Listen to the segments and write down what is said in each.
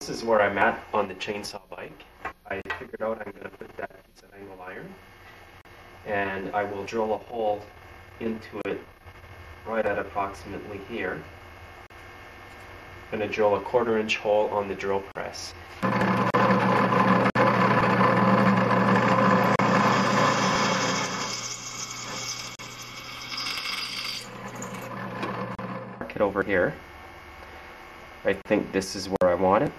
This is where I'm at on the chainsaw bike. I figured out I'm going to put that piece of angle iron, and I will drill a hole into it right at approximately here. I'm going to drill a 1/4 inch hole on the drill press. Mark it over here. I think this is where I want it.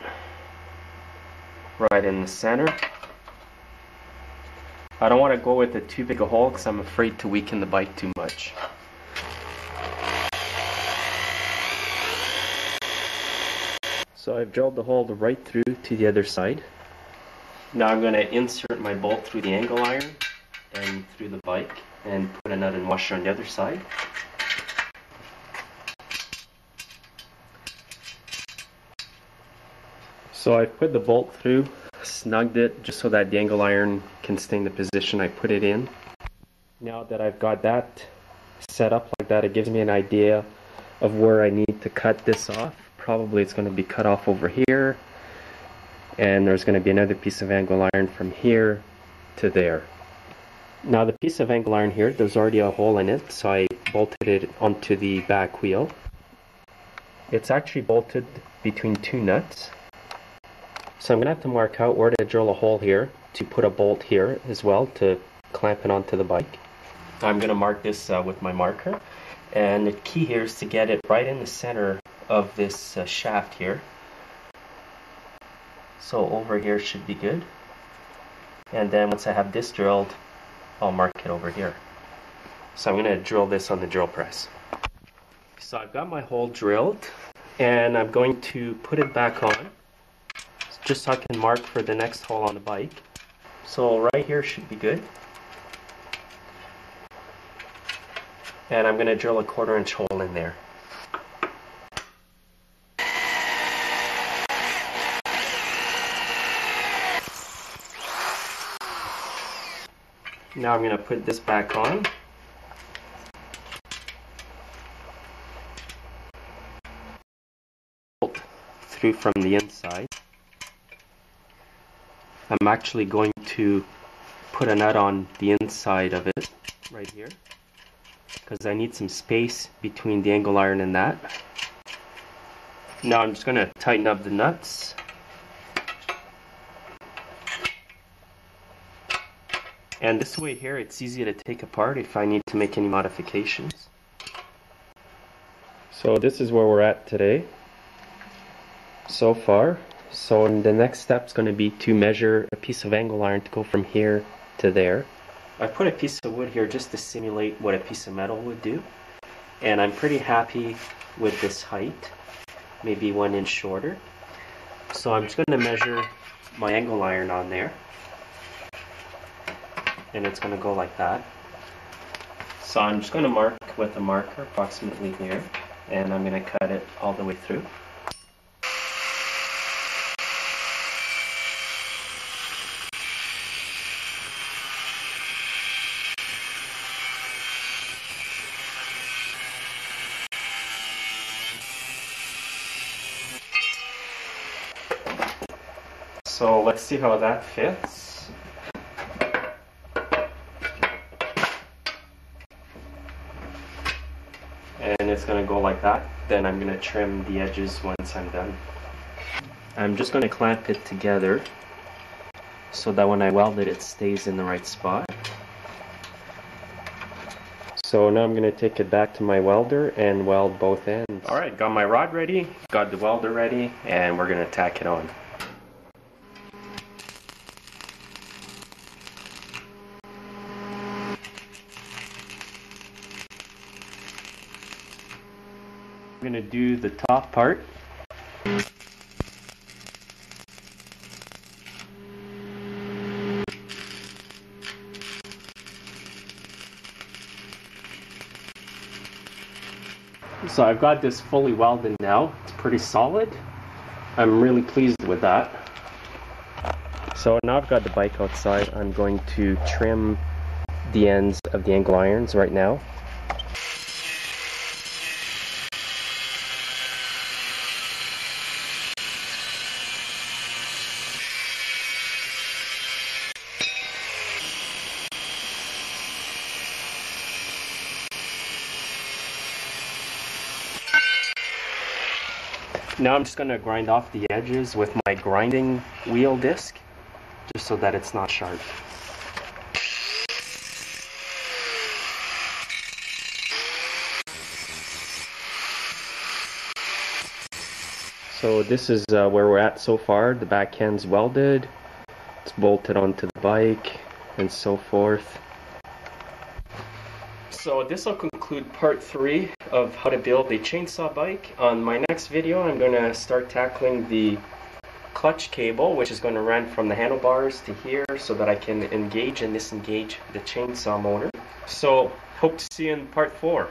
Right in the center. I don't want to go with it too big a hole because I'm afraid to weaken the bike too much. So I've drilled the hole right through to the other side. Now I'm going to insert my bolt through the angle iron and through the bike and put a nut and washer on the other side. So I've put the bolt through, snugged it just so that the angle iron can stay in the position I put it in. Now that I've got that set up like that, it gives me an idea of where I need to cut this off. Probably it's going to be cut off over here, and there's going to be another piece of angle iron from here to there. Now the piece of angle iron here, there's already a hole in it, so I bolted it onto the back wheel. It's actually bolted between 2 nuts. So I'm going to have to mark out where to drill a hole here to put a bolt here as well to clamp it onto the bike. I'm going to mark this with my marker, and the key here is to get it right in the center of this shaft here. So over here should be good, and then once I have this drilled, I'll mark it over here. So I'm going to drill this on the drill press. So I've got my hole drilled, and I'm going to put it back on just so I can mark for the next hole on the bike. So right here should be good. And I'm going to drill a 1/4 inch hole in there. Now I'm going to put this back on. Bolt through from the inside. I'm actually going to put a nut on the inside of it right here because I need some space between the angle iron and that. Now I'm just going to tighten up the nuts. And this way here, it's easy to take apart if I need to make any modifications. So this is where we're at today so far. So the next step is going to be to measure a piece of angle iron to go from here to there. I put a piece of wood here just to simulate what a piece of metal would do. And I'm pretty happy with this height, maybe 1 inch shorter. So I'm just going to measure my angle iron on there. And it's going to go like that. So I'm just going to mark with a marker approximately here, and I'm going to cut it all the way through. So let's see how that fits. And it's going to go like that. Then I'm going to trim the edges once I'm done. I'm just going to clamp it together so that when I weld it, it stays in the right spot. So now I'm going to take it back to my welder and weld both ends. Alright, got my rod ready, got the welder ready, and we're going to tack it on. I'm going to do the top part. So I've got this fully welded now. It's pretty solid. I'm really pleased with that. So now I've got the bike outside. I'm going to trim the ends of the angle irons right now. Now I'm just going to grind off the edges with my grinding wheel disc, just so that it's not sharp. So this is where we're at so far. The back end's welded, it's bolted onto the bike, and so forth. So this will conclude part 3 of how to build a chainsaw bike. On my next video, I'm going to start tackling the clutch cable, which is going to run from the handlebars to here so that I can engage and disengage the chainsaw motor. So hope to see you in part 4.